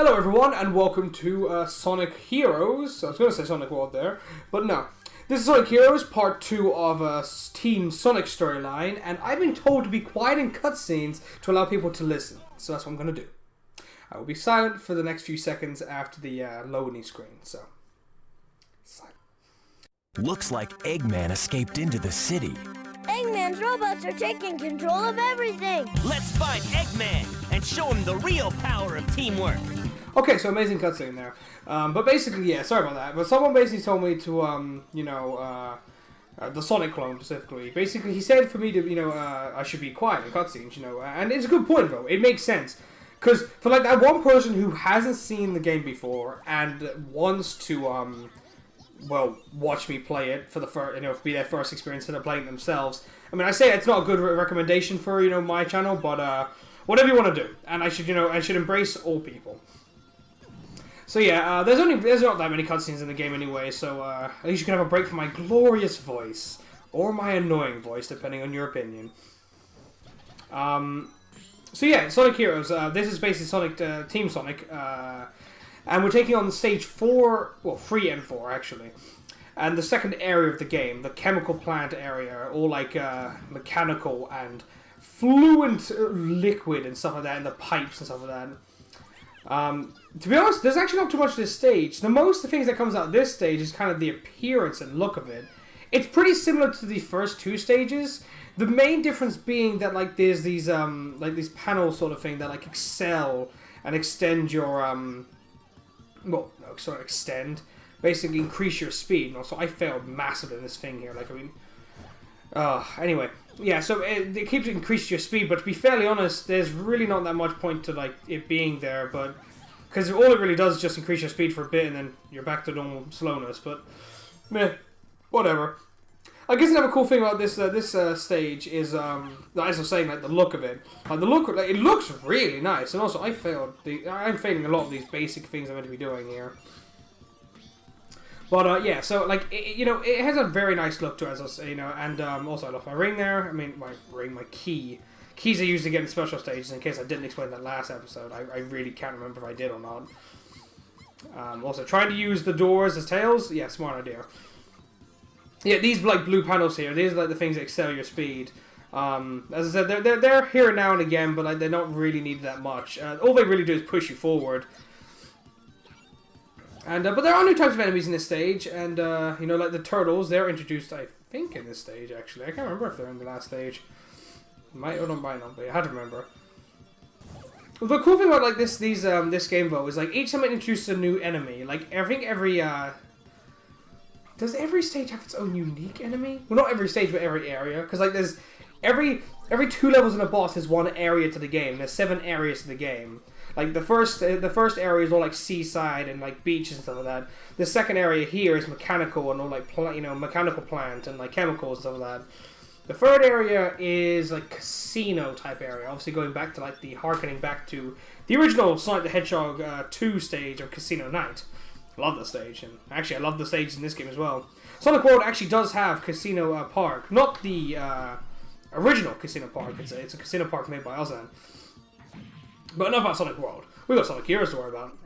Hello everyone and welcome to Sonic Heroes. I was going to say Sonic World there, but no. This is Sonic Heroes part 2 of a Team Sonic storyline, and I've been told to be quiet in cutscenes to allow people to listen, so that's what I'm going to do. I will be silent for the next few seconds after the loading screen, so silent. Looks like Eggman escaped into the city. Eggman's robots are taking control of everything! Let's find Eggman and show him the real power of teamwork. Okay, so amazing cutscene there. But basically, yeah, sorry about that. But someone basically told me to, the Sonic clone specifically. Basically, he said for me to, I should be quiet in cutscenes, and it's a good point, though. It makes sense. Because for, like, that one person who hasn't seen the game before and wants to, watch me play it for the first, be their first experience instead of playing it themselves. I mean, I say it's not a good recommendation for, my channel, but, whatever you want to do. And I should embrace all people. So yeah, there's not that many cutscenes in the game anyway, so at least you can have a break from my glorious voice, or my annoying voice, depending on your opinion. So yeah, Sonic Heroes, this is basically Sonic, Team Sonic, and we're taking on stage 4, well 3 and 4 actually, and the second area of the game, the chemical plant area, all like mechanical and fluent liquid and stuff like that, and the pipes and stuff like that. To be honest, there's actually not too much to this stage. The most of the things that comes out of this stage is kind of the appearance and look of it. It's pretty similar to the first 2 stages. The main difference being that like there's these these panels sort of thing that like excel and extend your extend, basically increase your speed. And also, I failed massively in this thing here. Anyway, yeah. So it keeps increasing your speed, but to be fairly honest, there's really not that much point to like it being there, but. Because all it really does is just increase your speed for a bit, and then you're back to normal slowness. But, meh, whatever. I guess another cool thing about this stage is, as I was saying, like the look of it. It looks really nice, and also I'm failing a lot of these basic things I'm meant to be doing here. But yeah, so like it has a very nice look to it, as I say, and also I love my ring there. I mean, my key. Keys I used to get in special stages, in case I didn't explain that last episode. I really can't remember if I did or not. Also, trying to use the doors as tails. Yeah, smart idea. Yeah, these like blue panels here, these are like the things that excel your speed. As I said, they're here now and again, but like, they're not really needed that much. All they really do is push you forward. And but there are new types of enemies in this stage, and like the turtles, they're introduced, I think, in this stage. Actually, I can't remember if they're in the last stage. Might or might not be. I had to remember. The cool thing about like this game though is like each time it introduces a new enemy, like I think does every stage have its own unique enemy? Well, not every stage, but every area, because like there's every 2 levels in a boss is 1 area to the game. There's 7 areas to the game. Like the first area is all like seaside and like beaches and stuff like that. The second area here is mechanical and all like mechanical plant and like chemicals and stuff like that. The third area is like casino type area, obviously going back to like harkening back to the original Sonic the Hedgehog 2 stage of Casino Night. I love the stage, and actually I love the stage in this game as well. Sonic World actually does have Casino Park, not the original Casino Park. It's a casino park made by Ozan. But enough about Sonic World. We've got Sonic Heroes to worry about.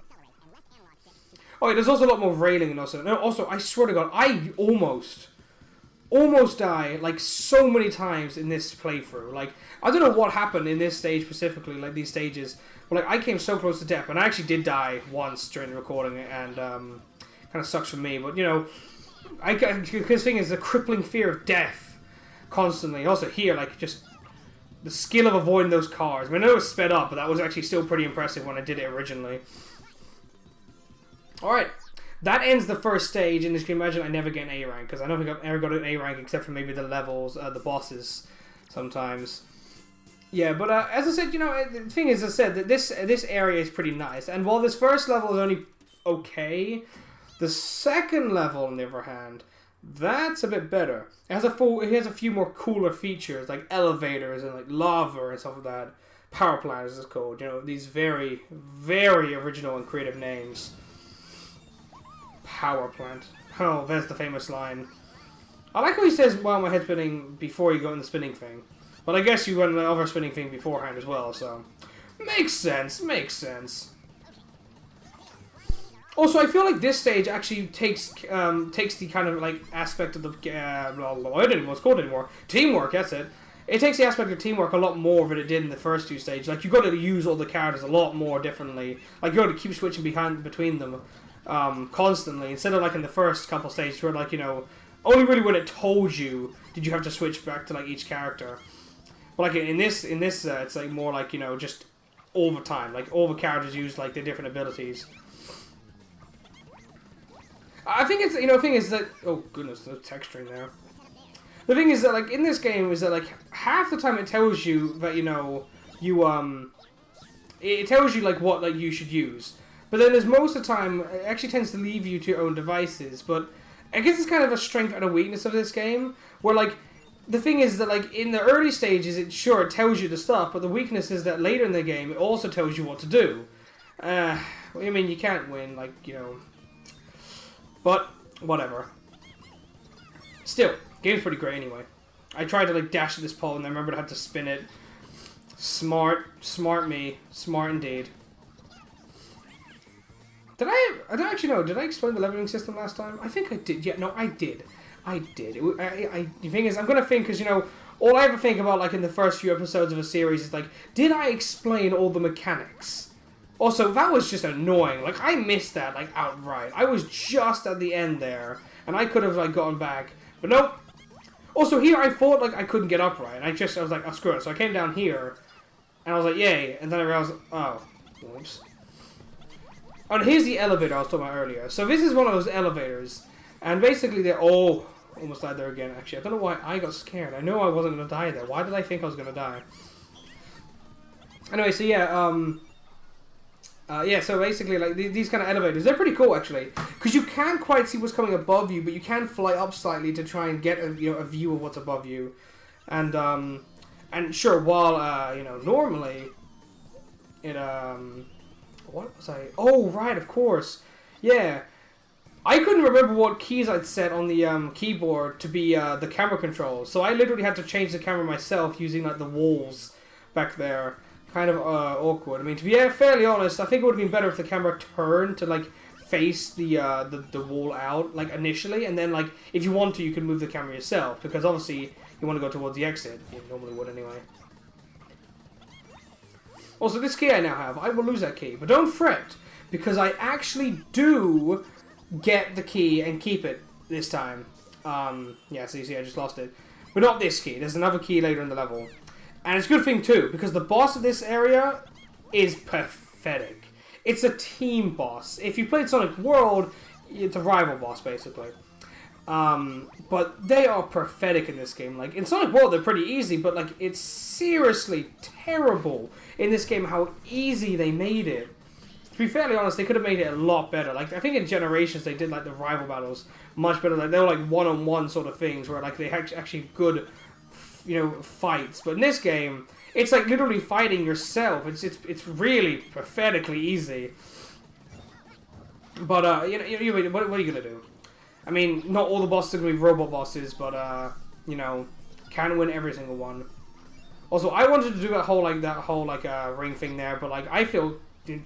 Oh, yeah, there's also a lot more railing and also I swear to God, I almost die like so many times in this playthrough. Like I don't know what happened in this stage specifically, like these stages, but like I came so close to death, and I actually did die once during the recording, and kind of sucks for me. But this thing is a crippling fear of death constantly. Also here, like just the skill of avoiding those cars. I mean, I know it was sped up, but that was actually still pretty impressive when I did it originally. All right. That ends the first stage, and as you can imagine, I never get an A rank, because I don't think I've ever got an A rank except for maybe the levels, the bosses, sometimes. Yeah, but as I said, the thing is, as I said, that this area is pretty nice, and while this first level is only okay, the second level, on the other hand, that's a bit better. It has a few more cooler features, like elevators and like lava and stuff like that. Power plant is called, these very, very original and creative names. Power plant. Oh, there's the famous line. I like how he says, "Well, my head's spinning" before you go in the spinning thing. But I guess you went in the other spinning thing beforehand as well, so makes sense. Makes sense. Also, I feel like this stage actually takes the kind of like aspect of the I don't know what it's called anymore. Teamwork, that's it. It takes the aspect of teamwork a lot more than it did in the first two stages. Like you got to use all the characters a lot more differently. Like you got to keep switching between them constantly instead of like in the first couple stages where like only really when it told you did you have to switch back to like each character. But like in this it's like more like just all the time. Like all the characters use like their different abilities. I think it's the thing is that oh goodness, there's texturing there. The thing is that like in this game is that like half the time it tells you that it tells you like what like you should use, but then there's most of the time it actually tends to leave you to your own devices. But I guess it's kind of a strength and a weakness of this game, where like the thing is that like in the early stages it tells you the stuff, but the weakness is that later in the game it also tells you what to do. I mean you can't win but whatever. Still, game's pretty great anyway. I tried to like dash at this pole and I remembered I had to spin it. Smart me, smart indeed. Did I don't actually know. Did I explain the leveling system last time? I think I did. Yeah, no, I did. The thing is, I'm gonna think because all I ever think about like in the first few episodes of a series is like, did I explain all the mechanics? Also, that was just annoying. Like, I missed that, like, outright. I was just at the end there, and I could have, like, gotten back. But nope. Also, here I thought, like, I couldn't get up right. I was like, oh, screw it. So I came down here, and I was like, yay. And then I realized, oh, whoops. Oh, and here's the elevator I was talking about earlier. So this is one of those elevators, and basically they're, oh, almost died there again, actually. I don't know why I got scared. I know I wasn't going to die there. Why did I think I was going to die? Anyway, so yeah, so basically, like, these kind of elevators, they're pretty cool, actually. Because you can't quite see what's coming above you, but you can fly up slightly to try and get a view of what's above you. And sure, while, normally, it, what was I? Oh, right, of course. Yeah. I couldn't remember what keys I'd set on the keyboard to be the camera controls. So I literally had to change the camera myself using, like, the walls back there. Kind of awkward. I mean, to be fairly honest, I think it would have been better if the camera turned to like face the wall out like initially, and then like if you want to, you can move the camera yourself because obviously you want to go towards the exit. You normally would anyway. Also, this key I now have, I will lose that key, but don't fret because I actually do get the key and keep it this time. Yeah, so you see, I just lost it, but not this key. There's another key later in the level. And it's a good thing too, because the boss of this area is pathetic. It's a team boss. If you played Sonic World, it's a rival boss, basically. But they are pathetic in this game. Like, in Sonic World, they're pretty easy, but, like, it's seriously terrible in this game how easy they made it. To be fairly honest, they could have made it a lot better. Like, I think in Generations, they did, like, the rival battles much better. Like, they were, like, one-on-one sort of things, where, like, they had actually good fights. But in this game, it's like literally fighting yourself. It's really pathetically easy. But what are you gonna do? I mean, not all the bosses are gonna be robot bosses, but can win every single one. Also, I wanted to do that whole ring thing there, but like I feel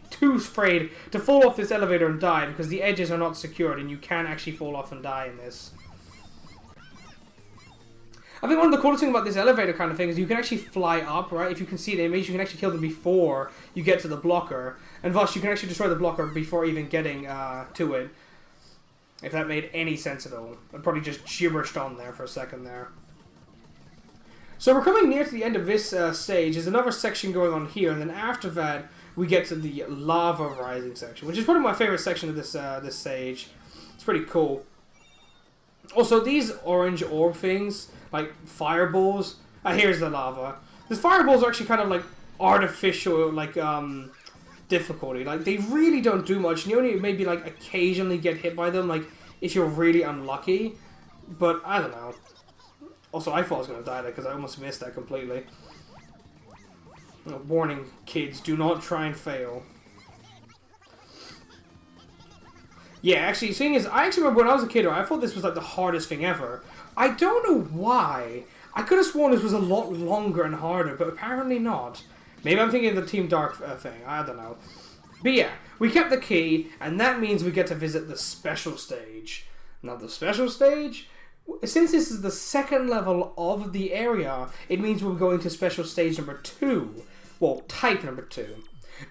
too afraid to fall off this elevator and die because the edges are not secured and you can actually fall off and die in this. I think one of the coolest things about this elevator kind of thing is you can actually fly up, right? If you can see the image, you can actually kill them before you get to the blocker. And thus, you can actually destroy the blocker before even getting to it. If that made any sense at all. I probably just gibberished on there for a second there. So we're coming near to the end of this stage. There's another section going on here. And then after that, we get to the lava rising section. Which is probably my favorite section of this stage. It's pretty cool. Also, these orange orb things, like fireballs. Here's the lava. These fireballs are actually kind of like artificial, like difficulty. Like they really don't do much. You only maybe like occasionally get hit by them, like if you're really unlucky. But I don't know. Also, I thought I was gonna die there because I almost missed that completely. Warning, kids: do not try and fail. Yeah, actually, seeing is, I actually remember when I was a kid, I thought this was like the hardest thing ever. I don't know why. I could have sworn this was a lot longer and harder, but apparently not. Maybe I'm thinking of the Team Dark thing. I don't know. But yeah, we kept the key, and that means we get to visit the special stage. Now, the special stage, since this is the second level of the area, it means we're going to special stage number 2. Well, type number 2.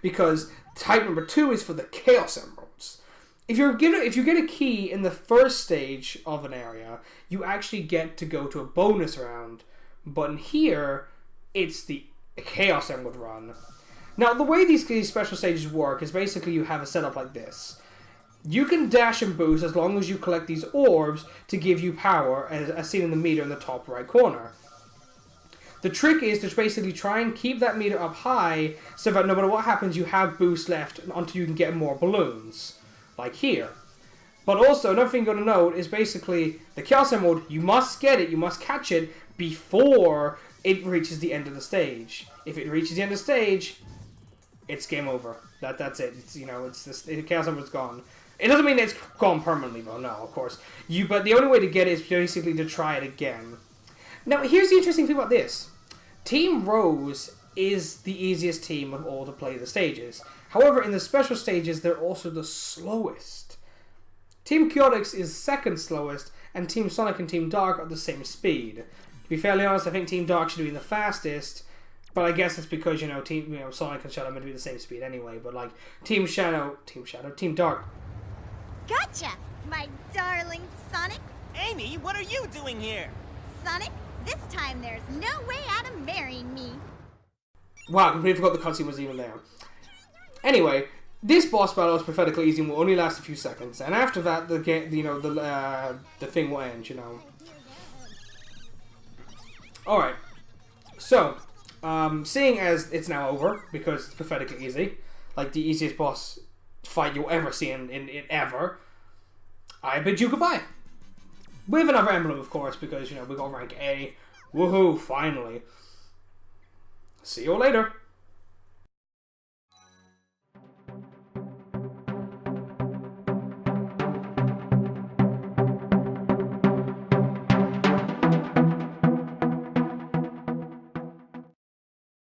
Because type number 2 is for the Chaos Emeralds. If you get a key in the first stage of an area, you actually get to go to a bonus round. But in here, it's the Chaos Emerald run. Now, the way these special stages work is basically you have a setup like this. You can dash and boost as long as you collect these orbs to give you power, as seen in the meter in the top right corner. The trick is to basically try and keep that meter up high so that no matter what happens, you have boost left until you can get more balloons, like here. But also, another thing you're going to note is basically the Chaos Emerald, you must get it, you must catch it before it reaches the end of the stage. If it reaches the end of the stage, it's game over. That's it. It's, the Chaos Emerald's gone. It doesn't mean it's gone permanently, though. No, of course. But the only way to get it is basically to try it again. Now, here's the interesting thing about this. Team Rose is the easiest team of all to play the stages. However, in the special stages, they're also the slowest. Team Chaotix is second slowest, and Team Sonic and Team Dark are the same speed. To be fairly honest, I think Team Dark should be the fastest. But I guess it's because, Sonic and Shadow are meant to be the same speed anyway. But, like, Team Dark. Gotcha, my darling Sonic. Amy, what are you doing here? Sonic, this time there's no way out of marrying me. Wow, I completely forgot the cutscene was even there. Anyway, this boss battle is pathetically easy and will only last a few seconds. And after that, the thing will end, Alright. So, seeing as it's now over, because it's pathetically easy, like the easiest boss fight you'll ever see in ever, I bid you goodbye. With another emblem, of course, because, we got rank A. Woohoo, finally. See you later.